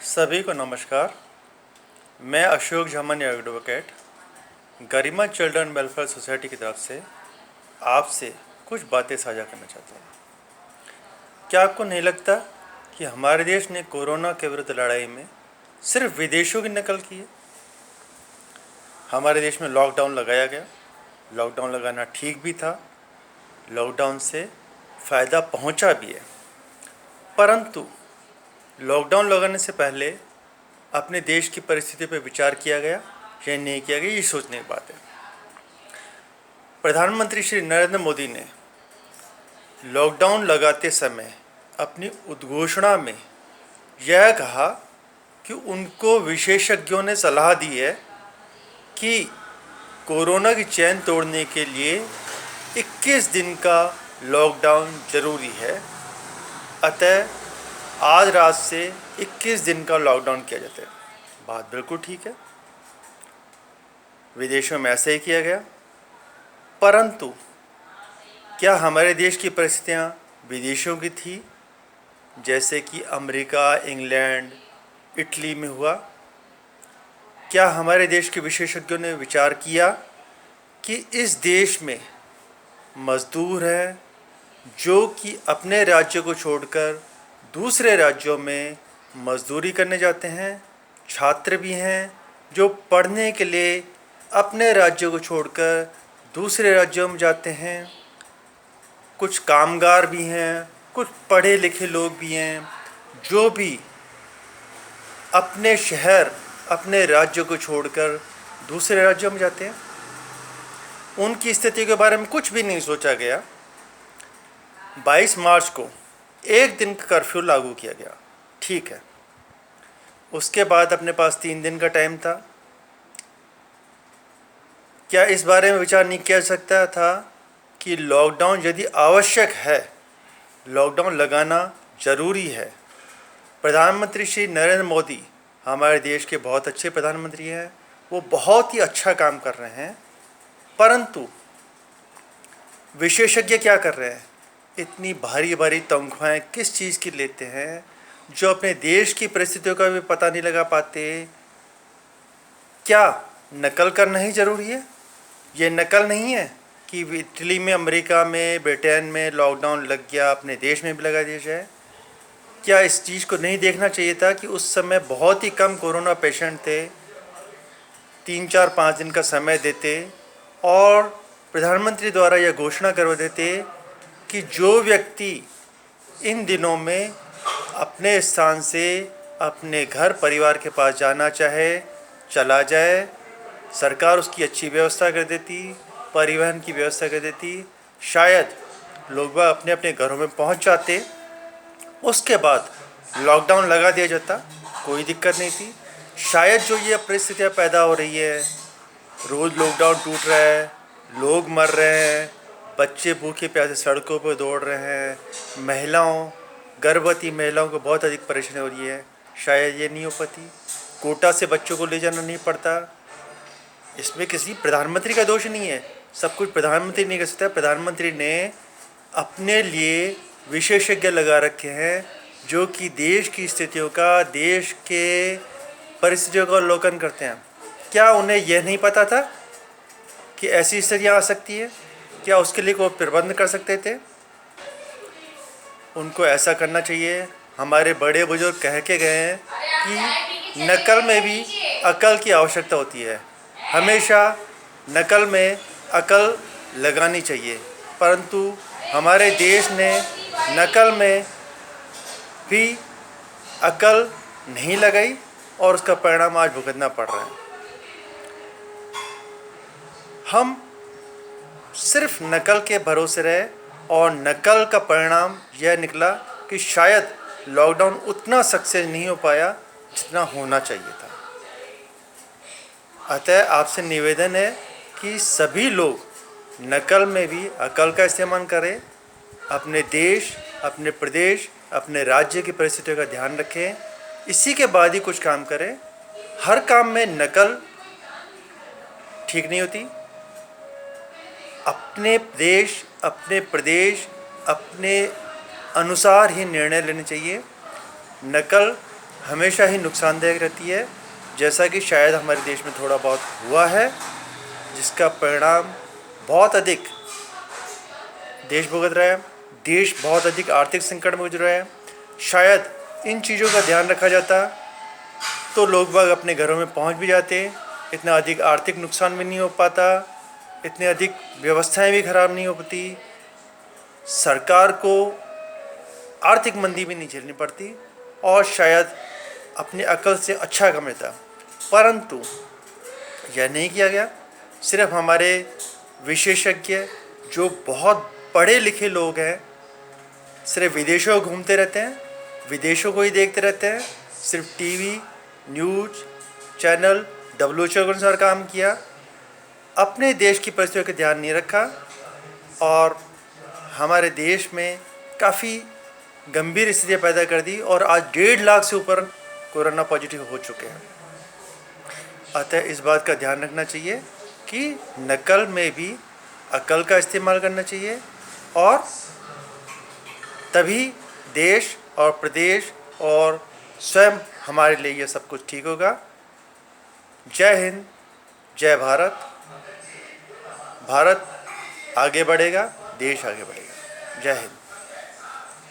सभी को नमस्कार। मैं अशोक झमन एडवोकेट गरिमा चिल्ड्रन वेलफेयर सोसाइटी की तरफ से आपसे कुछ बातें साझा करना चाहता हूँ। क्या आपको नहीं लगता कि हमारे देश ने कोरोना के विरुद्ध लड़ाई में सिर्फ विदेशों की नकल की है? हमारे देश में लॉकडाउन लगाया गया, लॉकडाउन लगाना ठीक भी था, लॉकडाउन से फ़ायदा पहुँचा भी है, परंतु लॉकडाउन लगाने से पहले अपने देश की परिस्थिति पर विचार किया गया या नहीं किया गया, ये सोचने की बात है। प्रधानमंत्री श्री नरेंद्र मोदी ने लॉकडाउन लगाते समय अपनी उद्घोषणा में यह कहा कि उनको विशेषज्ञों ने सलाह दी है कि कोरोना की चैन तोड़ने के लिए 21 दिन का लॉकडाउन ज़रूरी है। अतः आज रात से 21 दिन का लॉकडाउन किया जाता है। बात बिल्कुल ठीक है, विदेशों में ऐसा ही किया गया, परंतु क्या हमारे देश की परिस्थितियाँ विदेशों की थी जैसे कि अमेरिका, इंग्लैंड, इटली में हुआ? क्या हमारे देश के विशेषज्ञों ने विचार किया कि इस देश में मज़दूर हैं जो कि अपने राज्य को छोड़कर दूसरे राज्यों में मज़दूरी करने जाते हैं, छात्र भी हैं जो पढ़ने के लिए अपने राज्य को छोड़कर दूसरे राज्यों में जाते हैं, कुछ कामगार भी हैं, कुछ पढ़े लिखे लोग भी हैं जो भी अपने शहर, अपने राज्य को छोड़कर दूसरे राज्यों में जाते हैं। उनकी स्थिति के बारे में कुछ भी नहीं सोचा गया। 22 मार्च को एक दिन का कर्फ्यू लागू किया गया, ठीक है। उसके बाद अपने पास 3 दिन का टाइम था। क्या इस बारे में विचार नहीं किया सकता था कि लॉकडाउन यदि आवश्यक है, लॉकडाउन लगाना ज़रूरी है? प्रधानमंत्री श्री नरेंद्र मोदी हमारे देश के बहुत अच्छे प्रधानमंत्री हैं, वो बहुत ही अच्छा काम कर रहे हैं, परंतु विशेषज्ञ क्या कर रहे हैं? इतनी भारी भारी तनख्वाहें किस चीज़ की लेते हैं जो अपने देश की परिस्थितियों का भी पता नहीं लगा पाते। क्या नकल करना ही ज़रूरी है? ये नकल नहीं है कि इटली में, अमेरिका में, ब्रिटेन में लॉकडाउन लग गया, अपने देश में भी लगा दिया जाए। क्या इस चीज़ को नहीं देखना चाहिए था कि उस समय बहुत ही कम कोरोना पेशेंट थे, 3, 4, 5 दिन का समय देते और प्रधानमंत्री द्वारा यह घोषणा करवा देते कि जो व्यक्ति इन दिनों में अपने स्थान से अपने घर परिवार के पास जाना चाहे चला जाए, सरकार उसकी अच्छी व्यवस्था कर देती, परिवहन की व्यवस्था कर देती, शायद लोग अपने अपने घरों में पहुंच जाते। उसके बाद लॉकडाउन लगा दिया जाता, कोई दिक्कत नहीं थी। शायद जो ये परिस्थितियाँ पैदा हो रही है, रोज़ लॉकडाउन टूट रहा है, लोग मर रहे हैं, बच्चे भूखे प्यासे सड़कों पर दौड़ रहे हैं, महिलाओं, गर्भवती महिलाओं को बहुत अधिक परेशानी हो रही है, शायद ये नहीं हो पाती। कोटा से बच्चों को ले जाना नहीं पड़ता। इसमें किसी प्रधानमंत्री का दोष नहीं है, सब कुछ प्रधानमंत्री नहीं कर सकता। प्रधानमंत्री ने अपने लिए विशेषज्ञ लगा रखे हैं जो कि देश की स्थितियों का, देश के परिस्थितियों का अवलोकन करते हैं। क्या उन्हें यह नहीं पता था कि ऐसी स्थितियाँ आ सकती है? क्या उसके लिए कोई प्रबंध कर सकते थे? उनको ऐसा करना चाहिए। हमारे बड़े बुजुर्ग कह के गए हैं कि नकल में भी अकल की आवश्यकता होती है। हमेशा नकल में अकल लगानी चाहिए, परंतु हमारे देश ने नकल में भी अकल नहीं लगाई और उसका परिणाम आज भुगतना पड़ रहा है। हम सिर्फ नकल के भरोसे रहे और नकल का परिणाम यह निकला कि शायद लॉकडाउन उतना सक्सेस नहीं हो पाया जितना होना चाहिए था। अतः आपसे निवेदन है कि सभी लोग नकल में भी अकल का इस्तेमाल करें, अपने देश, अपने प्रदेश, अपने राज्य की परिस्थितियों का ध्यान रखें, इसी के बाद ही कुछ काम करें। हर काम में नकल ठीक नहीं होती। अपने देश, अपने प्रदेश, अपने अनुसार ही निर्णय लेने चाहिए। नकल हमेशा ही नुकसानदायक रहती है, जैसा कि शायद हमारे देश में थोड़ा बहुत हुआ है, जिसका परिणाम बहुत अधिक देश भुगत रहा है। देश बहुत अधिक आर्थिक संकट में गुजर रहा है। शायद इन चीज़ों का ध्यान रखा जाता तो लोग बाग अपने घरों में पहुंच भी जाते, इतना अधिक आर्थिक नुकसान भी नहीं हो पाता, इतनी अधिक व्यवस्थाएं भी खराब नहीं हो पाती, सरकार को आर्थिक मंदी भी नहीं झेलनी पड़ती और शायद अपनी अकल से अच्छा काम लेता। परंतु यह नहीं किया गया। सिर्फ हमारे विशेषज्ञ जो बहुत पढ़े लिखे लोग हैं सिर्फ विदेशों में घूमते रहते हैं, विदेशों को ही देखते रहते हैं, सिर्फ टीवी न्यूज़ चैनल WHO के अनुसार काम किया, अपने देश की परिस्थितियों का ध्यान नहीं रखा और हमारे देश में काफ़ी गंभीर स्थितियाँ पैदा कर दी और आज 1.5 लाख से ऊपर कोरोना पॉजिटिव हो चुके हैं। अतः इस बात का ध्यान रखना चाहिए कि नकल में भी अकल का इस्तेमाल करना चाहिए और तभी देश और प्रदेश और स्वयं हमारे लिए यह सब कुछ ठीक होगा। जय हिंद, जय भारत। भारत आगे बढ़ेगा, देश आगे बढ़ेगा। जय हिंद।